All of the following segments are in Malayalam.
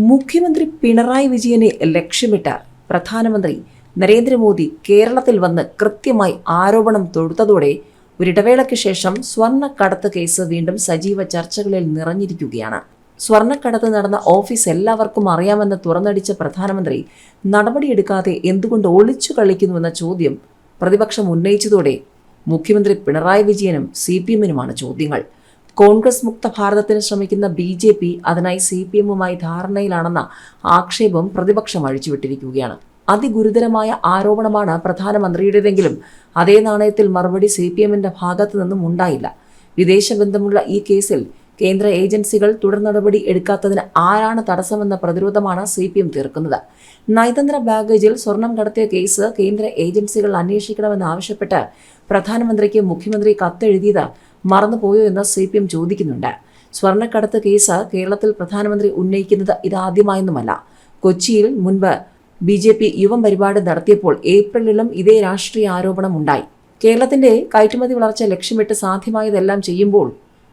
മുഖ്യമന്ത്രി പിണറായി വിജയനെ ലക്ഷ്യമിട്ട് പ്രധാനമന്ത്രി നരേന്ദ്രമോദി കേരളത്തിൽ വന്ന് കൃത്യമായി ആരോപണം തൊടുത്തതോടെ ഒരിടവേളയ്ക്ക് ശേഷം സ്വർണ്ണക്കടത്ത് കേസ് വീണ്ടും സജീവ ചർച്ചകളിൽ നിറഞ്ഞിരിക്കുകയാണ്. സ്വർണ്ണക്കടത്ത് നടന്ന ഓഫീസ് എല്ലാവർക്കും അറിയാമെന്ന് തുറന്നടിച്ച പ്രധാനമന്ത്രി നടപടിയെടുക്കാതെ എന്തുകൊണ്ട് ഒളിച്ചു കളിക്കുന്നുവെന്ന ചോദ്യം പ്രതിപക്ഷം ഉന്നയിച്ചതോടെ മുഖ്യമന്ത്രി പിണറായി വിജയനും CPM-നുമാണ് ചോദ്യങ്ങൾ. കോൺഗ്രസ് മുക്ത ഭാരതത്തിന് ശ്രമിക്കുന്ന BJP അതിനായി CPM-വുമായി ധാരണയിലാണെന്ന ആക്ഷേപം പ്രതിപക്ഷം അഴിച്ചുവിട്ടിരിക്കുകയാണ്. അതിഗുരുതരമായ ആരോപണമാണ് പ്രധാനമന്ത്രിയുടേതെങ്കിലും അതേ നാണയത്തിൽ മറുപടി CPM-ന്റെ ഭാഗത്തു നിന്നും ഉണ്ടായില്ല. വിദേശ ബന്ധമുള്ള ഈ കേസിൽ കേന്ദ്ര ഏജൻസികൾ തുടർ നടപടി എടുക്കാത്തതിന് ആരാണ് തടസ്സമെന്ന പ്രതിരോധമാണ് CPM തീർക്കുന്നത്. നയതന്ത്ര ബാഗേജിൽ സ്വർണം കടത്തിയ കേസ് കേന്ദ്ര ഏജൻസികൾ അന്വേഷിക്കണമെന്നാവശ്യപ്പെട്ട് പ്രധാനമന്ത്രിക്ക് മുഖ്യമന്ത്രി കത്തെഴുതിയത് മറന്നുപോയോ എന്ന് CPM ചോദിക്കുന്നുണ്ട്. സ്വർണ്ണക്കടത്ത് കേസ് കേരളത്തിൽ പ്രധാനമന്ത്രി ഉന്നയിക്കുന്നത് ഇതാദ്യമായൊന്നുമല്ല. കൊച്ചിയിൽ മുൻപ് BJP യുവം പരിപാടി നടത്തിയപ്പോൾ ഏപ്രിലിലും ഇതേ രാഷ്ട്രീയ ആരോപണം ഉണ്ടായി. കേരളത്തിന്റെ കയറ്റുമതി വളർച്ച ലക്ഷ്യമിട്ട് സാധ്യമായതെല്ലാം ചെയ്യുമ്പോൾ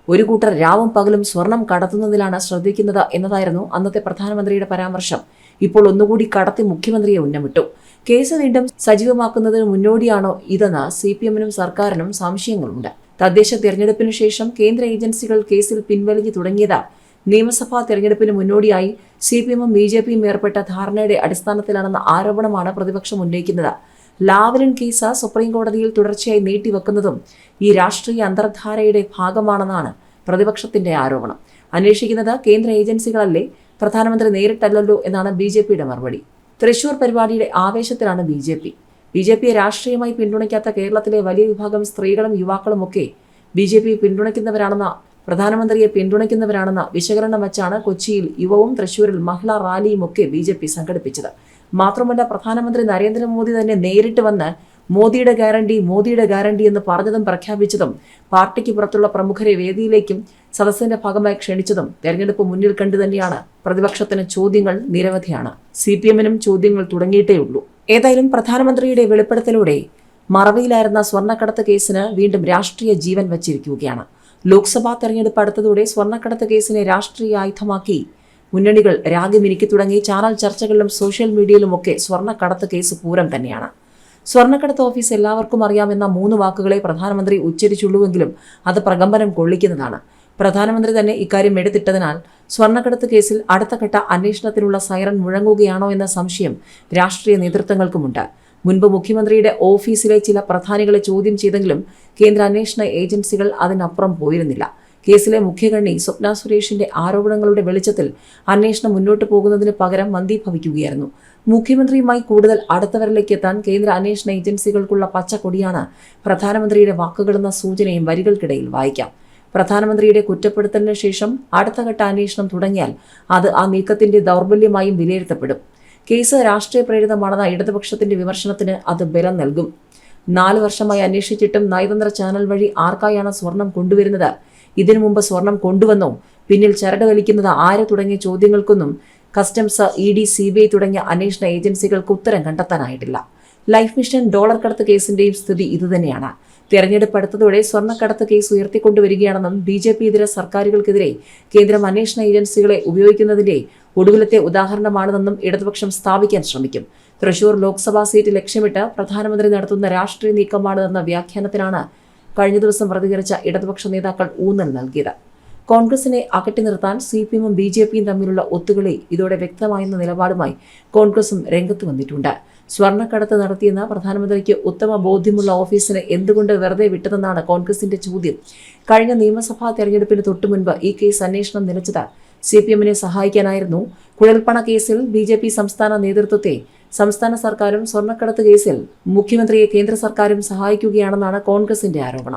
ഒരു കൂട്ടർ രാവും പകലും സ്വർണം കടത്തുന്നതിലാണ് ശ്രദ്ധിക്കുന്നത് എന്നതായിരുന്നു അന്നത്തെ പ്രധാനമന്ത്രിയുടെ പരാമർശം. ഇപ്പോൾ ഒന്നുകൂടി കടത്തി മുഖ്യമന്ത്രിയെ ഉന്നമിട്ടു. കേസ് വീണ്ടും സജീവമാക്കുന്നതിന് മുന്നോടിയാണോ ഇതെന്ന് CPM-നും സർക്കാരിനും സംശയങ്ങളുണ്ട്. തദ്ദേശ തെരഞ്ഞെടുപ്പിനു ശേഷം കേന്ദ്ര ഏജൻസികൾ കേസിൽ പിൻവലിഞ്ഞു തുടങ്ങിയത് നിയമസഭാ തെരഞ്ഞെടുപ്പിന് മുന്നോടിയായി CPM-ഉം BJP-യും ഏർപ്പെട്ട ധാരണയുടെ അടിസ്ഥാനത്തിലാണെന്ന ആരോപണമാണ് പ്രതിപക്ഷം ഉന്നയിക്കുന്നത്. ലാവ്ലിൻ കേസ് സുപ്രീം കോടതിയിൽ തുടർച്ചയായി നീട്ടിവെക്കുന്നതും ഈ രാഷ്ട്രീയ അന്തർധാരയുടെ ഭാഗമാണെന്നാണ് പ്രതിപക്ഷത്തിന്റെ ആരോപണം. അന്വേഷിക്കുന്നത് കേന്ദ്ര ഏജൻസികളല്ലേ, പ്രധാനമന്ത്രി നേരിട്ടല്ലല്ലോ എന്നാണ് BJP-യുടെ മറുപടി. തൃശൂർ പരിപാടിയുടെ ആവേശത്തിലാണ് BJP-യെ രാഷ്ട്രീയമായി പിന്തുണയ്ക്കാത്ത കേരളത്തിലെ വലിയ വിഭാഗം സ്ത്രീകളും യുവാക്കളുമൊക്കെ BJP പിന്തുണയ്ക്കുന്നവരാണെന്ന പ്രധാനമന്ത്രിയെ പിന്തുണയ്ക്കുന്നവരാണെന്ന വിശകലനം വച്ചാണ് കൊച്ചിയിൽ യുവവും തൃശൂരിൽ മഹിളാ റാലിയും ഒക്കെ BJP സംഘടിപ്പിച്ചത്. മാത്രമല്ല, പ്രധാനമന്ത്രി നരേന്ദ്രമോദി തന്നെ നേരിട്ട് വന്ന് മോദിയുടെ ഗ്യാരണ്ടി എന്ന് പറഞ്ഞതും പ്രഖ്യാപിച്ചതും പാർട്ടിക്ക് പുറത്തുള്ള പ്രമുഖരെ വേദിയിലേക്കും സദസ്സിന്റെ ഭാഗമായി ക്ഷണിച്ചതും തെരഞ്ഞെടുപ്പ് മുന്നിൽ കണ്ടു തന്നെയാണ്. പ്രതിപക്ഷത്തിന് ചോദ്യങ്ങൾ നിരവധിയാണ്. CPM-നും ചോദ്യങ്ങൾ തുടങ്ങിയിട്ടേയുള്ളൂ. ഏതായാലും പ്രധാനമന്ത്രിയുടെ വെളിപ്പെടുത്തലോടെ മറവിയിലായിരുന്ന സ്വർണ്ണക്കടത്ത് കേസിന് വീണ്ടും രാഷ്ട്രീയ ജീവൻ വച്ചിരിക്കുകയാണ്. ലോക്സഭാ തെരഞ്ഞെടുപ്പ് അടുത്തതോടെ സ്വർണ്ണക്കടത്ത് കേസിനെ രാഷ്ട്രീയ ആയുധമാക്കി മുന്നണികൾ രാഗമിനിക്കി തുടങ്ങി. ചാനൽ ചർച്ചകളിലും സോഷ്യൽ മീഡിയയിലുമൊക്കെ സ്വർണ്ണക്കടത്ത് കേസ് പൂരം തന്നെയാണ്. സ്വർണ്ണക്കടത്ത് ഓഫീസ് എല്ലാവർക്കും അറിയാമെന്ന 3 വാക്കുകളെ പ്രധാനമന്ത്രി ഉച്ചരിച്ചുള്ളൂവെങ്കിലും അത് പ്രകമ്പനം കൊള്ളിക്കുന്നതാണ്. പ്രധാനമന്ത്രി തന്നെ ഇക്കാര്യം എടുത്തിട്ടതിനാൽ സ്വർണ്ണക്കടത്ത് കേസിൽ അടുത്ത ഘട്ട അന്വേഷണത്തിനുള്ള സൈറൻ മുഴങ്ങുകയാണോ എന്ന സംശയം രാഷ്ട്രീയ നേതൃത്വങ്ങൾക്കുമുണ്ട്. മുൻപ് മുഖ്യമന്ത്രിയുടെ ഓഫീസിലെ ചില പ്രധാനികളെ ചോദ്യം ചെയ്തെങ്കിലും കേന്ദ്ര അന്വേഷണ ഏജൻസികൾ അതിനപ്പുറം പോയിരുന്നില്ല. കേസിലെ മുഖ്യകണ്ണി സ്വപ്ന സുരേഷിന്റെ ആരോപണങ്ങളുടെ വെളിച്ചത്തിൽ അന്വേഷണം മുന്നോട്ട് പോകുന്നതിന് പകരം മന്ദീഭവിക്കുകയായിരുന്നു. മുഖ്യമന്ത്രിയുമായി കൂടുതൽ അടുത്തവരിലേക്ക് എത്താൻ കേന്ദ്ര അന്വേഷണ ഏജൻസികൾക്കുള്ള പച്ചക്കൊടിയാണ് പ്രധാനമന്ത്രിയുടെ വാക്കുകളെന്ന സൂചനയും വരികൾക്കിടയിൽ വായിക്കാം. പ്രധാനമന്ത്രിയുടെ കുറ്റപ്പെടുത്തലിന് ശേഷം അടുത്ത ഘട്ട അന്വേഷണം തുടങ്ങിയാൽ അത് ആ നീക്കത്തിന്റെ ദൗർബല്യമായും വിലയിരുത്തപ്പെടും. കേസ് രാഷ്ട്രീയ പ്രേരിതമാണെന്ന ഇടതുപക്ഷത്തിന്റെ വിമർശനത്തിന് അത് ബലം നൽകും. 4 വർഷമായി അന്വേഷിച്ചിട്ടും നയതന്ത്ര ചാനൽ വഴി ആർക്കായാണ് സ്വർണം കൊണ്ടുവരുന്നത്, ഇതിനു മുമ്പ് സ്വർണം കൊണ്ടുവന്നോ, പിന്നിൽ ചരട് വലിക്കുന്നത് ആര് തുടങ്ങിയ ചോദ്യങ്ങൾക്കൊന്നും കസ്റ്റംസ്, ED, CBI തുടങ്ങിയ അന്വേഷണ ഏജൻസികൾക്ക് ഉത്തരം കണ്ടെത്താനായിട്ടില്ല. ലൈഫ് മിഷൻ ഡോളർ കടത്ത് കേസിന്റെയും സ്ഥിതി ഇതുതന്നെയാണ്. തെരഞ്ഞെടുപ്പ് അടുത്തതോടെ സ്വർണ്ണക്കടത്ത് കേസ് ഉയർത്തിക്കൊണ്ടുവരികയാണെന്നും BJP ഇതര സർക്കാരുകൾക്കെതിരെ കേന്ദ്രം അന്വേഷണ ഏജൻസികളെ ഉപയോഗിക്കുന്നതിന്റെ ഒടുവിലത്തെ ഉദാഹരണമാണെന്നും ഇടതുപക്ഷം സ്ഥാപിക്കാൻ ശ്രമിക്കും. തൃശൂർ ലോക്സഭാ സീറ്റ് ലക്ഷ്യമിട്ട് പ്രധാനമന്ത്രി നടത്തുന്ന രാഷ്ട്രീയ നീക്കമാണെന്ന വ്യാഖ്യാനത്തിനാണ് കഴിഞ്ഞ ദിവസം പ്രതികരിച്ച ഇടതുപക്ഷ നേതാക്കൾ ഊന്നൽ നൽകിയത്. കോൺഗ്രസിനെ അകറ്റി നിർത്താൻ CPM-ഉം BJP-യും തമ്മിലുള്ള ഒത്തുകളി ഇതോടെ വ്യക്തമായെന്ന നിലപാടുമായി കോൺഗ്രസും രംഗത്ത് വന്നിട്ടുണ്ട്. സ്വർണ്ണക്കടത്ത് നടത്തിയെന്ന പ്രധാനമന്ത്രിക്ക് ഉത്തമ ബോധ്യമുള്ള ഓഫീസിനെ എന്തുകൊണ്ട് വെറുതെ വിട്ടതെന്നാണ് കോൺഗ്രസിന്റെ ചോദ്യം. കഴിഞ്ഞ നിയമസഭാ തെരഞ്ഞെടുപ്പിന് തൊട്ടുമുൻപ് ഈ കേസ് അന്വേഷണം നിലച്ചത് CPM-നെ സഹായിക്കാനായിരുന്നു. കുഴൽപ്പണ കേസിൽ BJP സംസ്ഥാന നേതൃത്വത്തെ സംസ്ഥാന സർക്കാരും സ്വർണ്ണക്കടത്ത് കേസിൽ മുഖ്യമന്ത്രിയെ കേന്ദ്ര സർക്കാരും സഹായിക്കുകയാണെന്നാണ് കോൺഗ്രസിന്റെ ആരോപണം.